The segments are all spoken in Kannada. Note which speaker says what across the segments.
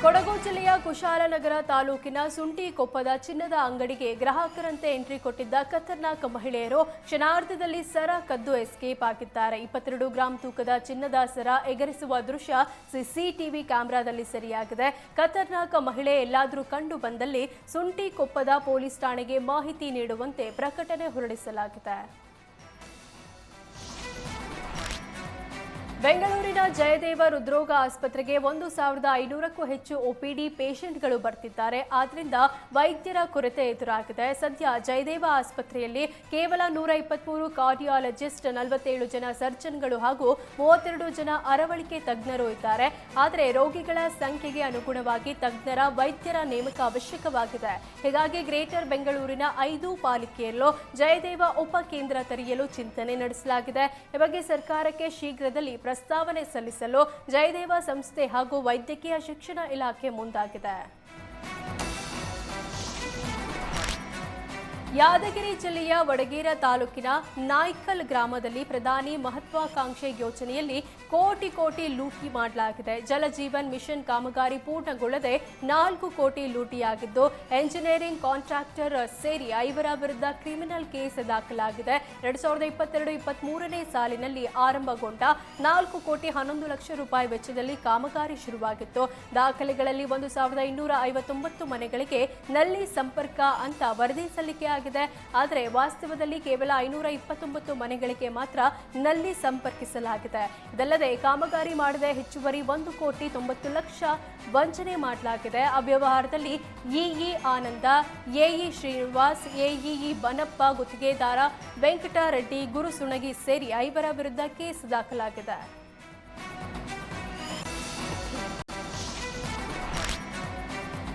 Speaker 1: ಕೊಡಗು ಜಿಲ್ಲೆಯ ಕುಶಾಲನಗರ ತಾಲೂಕಿನ ಸುಂಟಿಕೊಪ್ಪದ ಚಿನ್ನದ ಅಂಗಡಿಗೆ ಗ್ರಾಹಕರಂತೆ ಎಂಟ್ರಿ ಕೊಟ್ಟಿದ್ದ ಖತರ್ನಾಕ್ ಮಹಿಳೆಯರು ಕ್ಷಣಾರ್ಧದಲ್ಲಿ ಸರ ಕದ್ದು ಎಸ್ಕೇಪ್ ಆಗಿದ್ದಾರೆ. 22 ಗ್ರಾಂ ತೂಕದ ಚಿನ್ನದ ಸರ ಎಗರಿಸುವ ದೃಶ್ಯ ಸಿಸಿಟಿವಿ ಕ್ಯಾಮೆರಾದಲ್ಲಿ ಸೆರೆಯಾಗಿದೆ. ಖತರ್ನಾಕ್ ಮಹಿಳೆ ಎಲ್ಲಾದರೂ ಕಂಡು ಬಂದಲ್ಲಿ ಸುಂಟಿಕೊಪ್ಪದ ಪೊಲೀಸ್ ಠಾಣೆಗೆ ಮಾಹಿತಿ ನೀಡುವಂತೆ ಪ್ರಕಟಣೆ ಹೊರಡಿಸಲಾಗಿದೆ. ಬೆಂಗಳೂರಿನ ಜಯದೇವ ಹೃದ್ರೋಗ ಆಸ್ಪತ್ರೆಗೆ 1,500ಕ್ಕೂ ಹೆಚ್ಚು ಒಪಿಡಿ ಪೇಷಂಟ್ಗಳು ಬರ್ತಿದ್ದಾರೆ. ಆದ್ದರಿಂದ ವೈದ್ಯರ ಕೊರತೆ ಎದುರಾಗಿದೆ. ಸದ್ಯ ಜಯದೇವ ಆಸ್ಪತ್ರೆಯಲ್ಲಿ ಕೇವಲ 123 ಕಾರ್ಡಿಯಾಲಜಿಸ್ಟ್, 47 ಜನ ಸರ್ಜನ್ಗಳು ಹಾಗೂ 32 ಜನ ಅರವಳಿಕೆ ತಜ್ಞರು ಇದ್ದಾರೆ. ಆದರೆ ರೋಗಿಗಳ ಸಂಖ್ಯೆಗೆ ಅನುಗುಣವಾಗಿ ತಜ್ಞರ ವೈದ್ಯರ ನೇಮಕ ಅವಶ್ಯಕವಾಗಿದೆ. ಹೀಗಾಗಿ ಗ್ರೇಟರ್ ಬೆಂಗಳೂರಿನ 5 ಪಾಲಿಕೆಯಲ್ಲೂ ಜಯದೇವ ಉಪಕೇಂದ್ರ ತೆರೆಯಲು ಚಿಂತನೆ ನಡೆಸಲಾಗಿದೆ. ಈ ಬಗ್ಗೆ ಸರ್ಕಾರಕ್ಕೆ ಶೀಘ್ರದಲ್ಲಿ ಪ್ರಸ್ತಾವನೆ ಸಲ್ಲಿಸಲು ಜಯದೇವ ಸಂಸ್ಥೆ ಹಾಗೂ ವೈದ್ಯಕೀಯ ಶಿಕ್ಷಣ ಇಲಾಖೆ ಮುಂದಾಗಿದೆ. ಯಾದಗಿರಿ ಜಿಲ್ಲೆಯ ವಡಗೇರ ತಾಲೂಕಿನ ನಾಯ್ಕಲ್ ಗ್ರಾಮದಲ್ಲಿ ಪ್ರಧಾನಿ ಮಹತ್ವಾಕಾಂಕ್ಷೆ ಯೋಜನೆಯಲ್ಲಿ ಕೋಟಿ ಲೂಟಿ ಮಾಡಲಾಗಿದೆ. ಜಲಜೀವನ್ ಮಿಷನ್ ಕಾಮಗಾರಿ ಪೂರ್ಣಗೊಳ್ಳದೆ 4 ಕೋಟಿ ಲೂಟಿಯಾಗಿದ್ದು, ಎಂಜಿನಿಯರಿಂಗ್ ಕಾಂಟ್ರಾಕ್ಟರ್ ಸೇರಿ 5 ವಿರುದ್ಧ ಕ್ರಿಮಿನಲ್ ಕೇಸ್ ದಾಖಲಾಗಿದೆ. 2022-23ನೇ ಸಾಲಿನಲ್ಲಿ ಆರಂಭಗೊಂಡ 4 ಕೋಟಿ 11 ಲಕ್ಷ ರೂಪಾಯಿ ವೆಚ್ಚದಲ್ಲಿ ಕಾಮಗಾರಿ ಶುರುವಾಗಿತ್ತು. ದಾಖಲೆಗಳಲ್ಲಿ 1,259 ಮನೆಗಳಿಗೆ ನಲ್ಲಿ ಸಂಪರ್ಕ ಅಂತ ವರದಿ ಸಲ್ಲಿಕೆ ಆದರೆ ವಾಸ್ತವದಲ್ಲಿ ಕೇವಲ 529 ಮನೆಗಳಿಗೆ ಮಾತ್ರ ನಲ್ಲಿ ಸಂಪರ್ಕಿಸಲಾಗಿದೆ. ಇದಲ್ಲದೆ ಕಾಮಗಾರಿ ಮಾಡದೆ ಹೆಚ್ಚುವರಿ 1 ಕೋಟಿ 90 ಲಕ್ಷ ವಂಚನೆ ಮಾಡಲಾಗಿದೆ. ಅವ್ಯವಹಾರದಲ್ಲಿ ಇಇ ಆನಂದ, ಎಇ ಶ್ರೀನಿವಾಸ್, ಎಇಇ ಬನಪ್ಪ, ಗುತ್ತಿಗೆದಾರ ವೆಂಕಟರೆಡ್ಡಿ, ಗುರುಸುಣಗಿ ಸೇರಿ 5 ವಿರುದ್ಧ ಕೇಸ್ ದಾಖಲಾಗಿದೆ.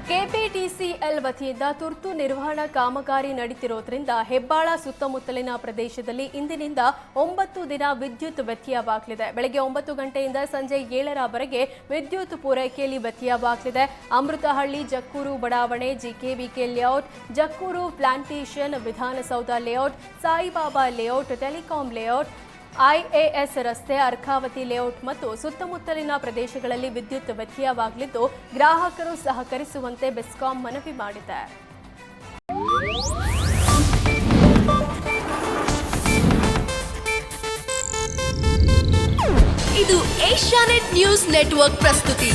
Speaker 1: ಕೆಪಿಟಿಸಿಎಲ್ ವತಿಯಿಂದ ತುರ್ತು ನಿರ್ವಹಣಾ ಕಾಮಗಾರಿ ನಡೆಯುತ್ತಿರುವುದರಿಂದ ಹೆಬ್ಬಾಳ ಸುತ್ತಮುತ್ತಲಿನ ಪ್ರದೇಶದಲ್ಲಿ ಇಂದಿನಿಂದ 9 ದಿನ ವಿದ್ಯುತ್ ವ್ಯತ್ಯಯವಾಗಲಿದೆ. ಬೆಳಗ್ಗೆ 9 ಗಂಟೆಯಿಂದ ಸಂಜೆ 7ರವರೆಗೆ ವಿದ್ಯುತ್ ಪೂರೈಕೆಯಲ್ಲಿ ವ್ಯತ್ಯಯವಾಗಲಿದೆ. ಅಮೃತಹಳ್ಳಿ, ಜಕ್ಕೂರು ಬಡಾವಣೆ, GKVK layout, Jakkur plantation, Vidhanasoudha layout, Saibaba layout, telecom layout, IAS ರಸ್ತೆ, ಅರ್ಕಾವತಿ ಲೇಔಟ್ ಮತ್ತು ಸುತ್ತಮುತ್ತಲಿನ ಪ್ರದೇಶಗಳಲ್ಲಿ ವಿದ್ಯುತ್ ವ್ಯತ್ಯಯವಾಗಲಿದ್ದು, ಗ್ರಾಹಕರು ಸಹಕರಿಸುವಂತೆ ಬೆಸ್ಕಾಂ ಮನವಿ ಮಾಡಿದೆ.
Speaker 2: ಇದು ಏಷ್ಯಾನೆಟ್ ನ್ಯೂಸ್ ನೆಟ್ವರ್ಕ್ ಪ್ರಸ್ತುತಿ.